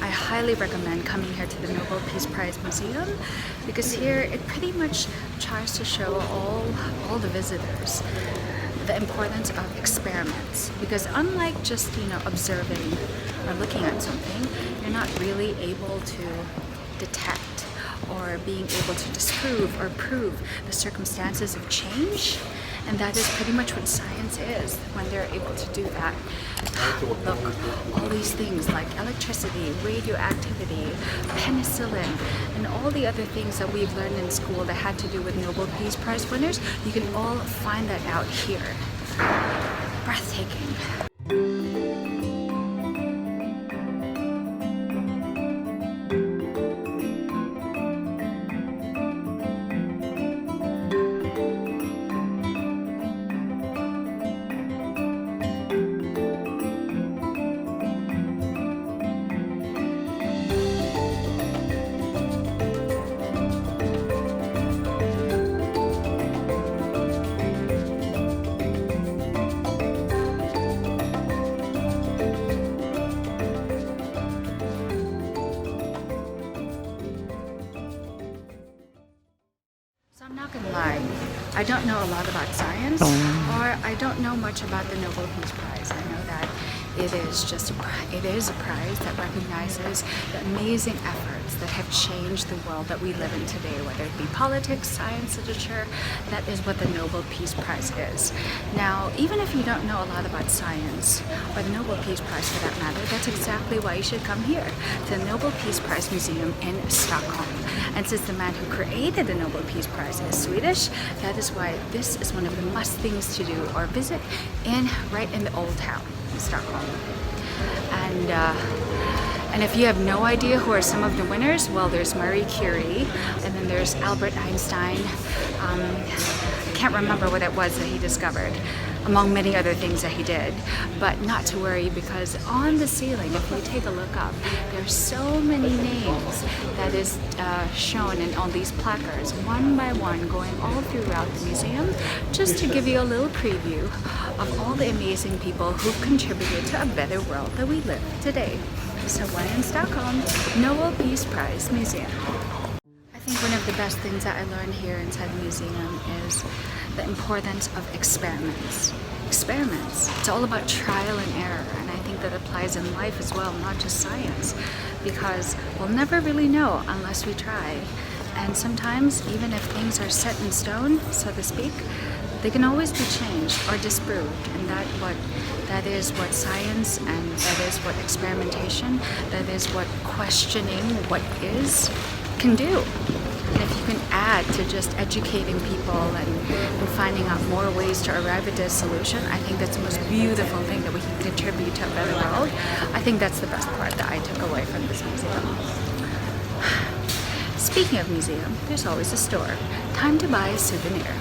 I highly recommend coming here to the Nobel Peace Prize Museum, because here it pretty much tries to show all the visitors the importance of experiments. Because unlike just, observing or looking at something, you're not really able to detect or being able to disprove or prove the circumstances of change. And that is pretty much what science is when they're able to do that. Look, all these things like electricity, radioactivity, penicillin, and all the other things that we've learned in school that had to do with Nobel Peace Prize winners, you can all find that out here. Breathtaking. I'm not gonna lie, I don't know a lot about science, or I don't know much about the Nobel Peace Prize. I know that it is a prize that recognizes the amazing efforts that have changed the world that we live in today, whether it be politics, science, literature. That is what the Nobel Peace Prize is. Now, even if you don't know a lot about science, or the Nobel Peace Prize for that matter, that's exactly why you should come here, to the Nobel Peace Prize Museum in Stockholm. And since the man who created the Nobel Peace Prize is Swedish, that is why this is one of the must things to do or visit right in the old town, Stockholm. And if you have no idea who are some of the winners, well, there's Marie Curie, and then there's Albert Einstein. I can't remember what it was that he discovered, among many other things that he did. But not to worry, because on the ceiling, if you take a look up, there's so many names that is shown in all these placards, one by one, going all throughout the museum, just to give you a little preview of all the amazing people who've contributed to a better world that we live today. So when in Stockholm, Nobel Peace Prize Museum. I think one of the best things that I learned here inside the museum is the importance of experiments. Experiments. It's all about trial and error, and I think that applies in life as well, not just science, because we'll never really know unless we try. And sometimes, even if things are set in stone, so to speak, they can always be changed or disproved, and that is what science, and that is what experimentation, that is what questioning what is can do. And if you can add to just educating people and finding out more ways to arrive at this solution, I think that's the most beautiful thing that we can contribute to a better world. I think that's the best part that I took away from this museum. Speaking of museum, there's always a store. Time to buy a souvenir.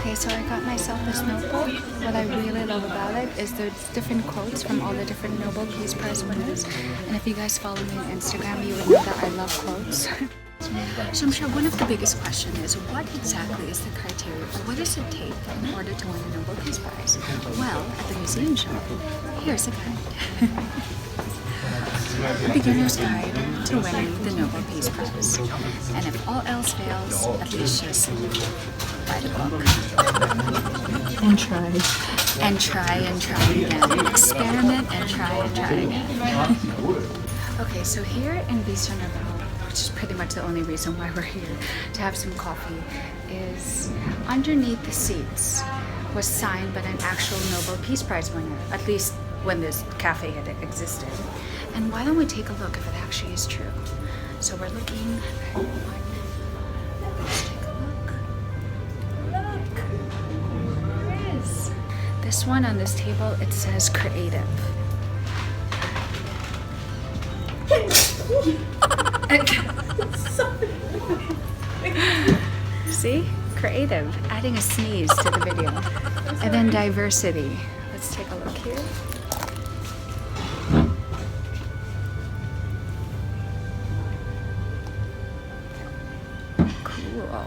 Okay, so I got myself this notebook. What I really love about it is there's different quotes from all the different Nobel Peace Prize winners. And if you guys follow me on Instagram, you would know that I love quotes. So I'm sure one of the biggest questions is, what exactly is the criteria, or what does it take in order to win a Nobel Peace Prize? Well, at the museum shop, here's a guide. Beginner's Guide to Winning the Nobel Peace Prize. And if all else fails, at least just buy the book. And try. And try and try again. Experiment and try again. Okay, so here in Bistro Nobel, which is pretty much the only reason why we're here, to have some coffee, is underneath the seats was signed by an actual Nobel Peace Prize winner, at least when this cafe had existed. And why don't we take a look if it actually is true? So we're looking at one. Let's take a look. Look! There it is. This one on this table, it says creative. See? Creative. Adding a sneeze to the video. And then diversity. Let's take a look here. cool.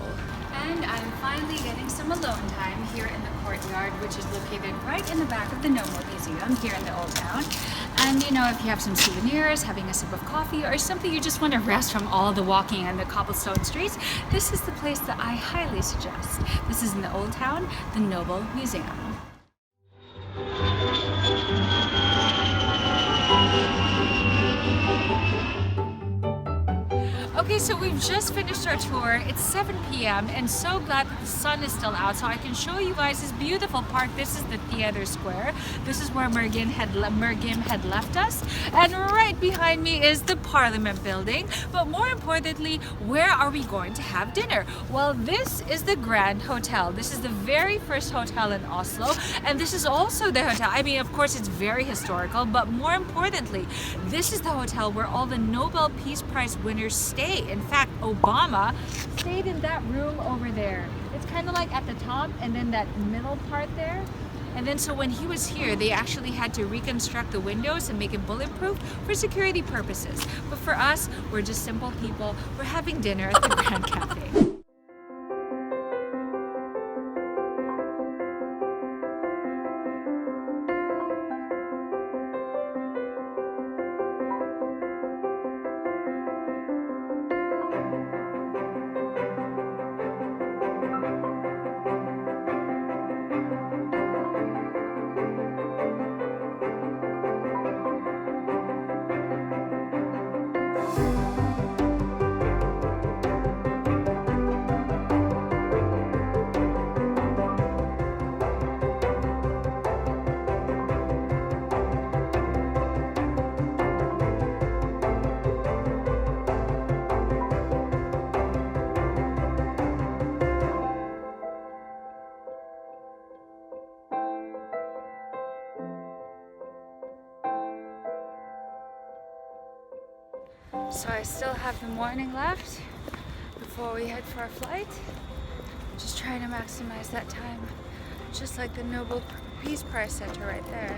And I'm finally getting some alone time here in the courtyard, which is located right in the back of the Nobel Museum here in the Old Town. And you know, if you have some souvenirs, having a sip of coffee, or something you just want to rest from all the walking and the cobblestone streets, this is the place that I highly suggest. This is in the Old Town, the Nobel Museum. Okay, so we've just finished our tour. It's 7 p.m. and so glad that the sun is still out so I can show you guys this beautiful park. This is the theater square. This is where Mergim had left us. And right behind me is the Parliament building. But more importantly, where are we going to have dinner? Well, this is the Grand Hotel. This is the very first hotel in Oslo. And this is also the hotel. I mean, of course, it's very historical, but more importantly, this is the hotel where all the Nobel Peace Prize winners stay. In fact, Obama stayed in that room over there. It's kind of like at the top and then that middle part there. And then so when he was here, they actually had to reconstruct the windows and make it bulletproof for security purposes. But for us, we're just simple people. We're having dinner at the Grand Cafe. So I still have the morning left before we head for our flight. Just trying to maximize that time, just like the Nobel Peace Prize Center right there.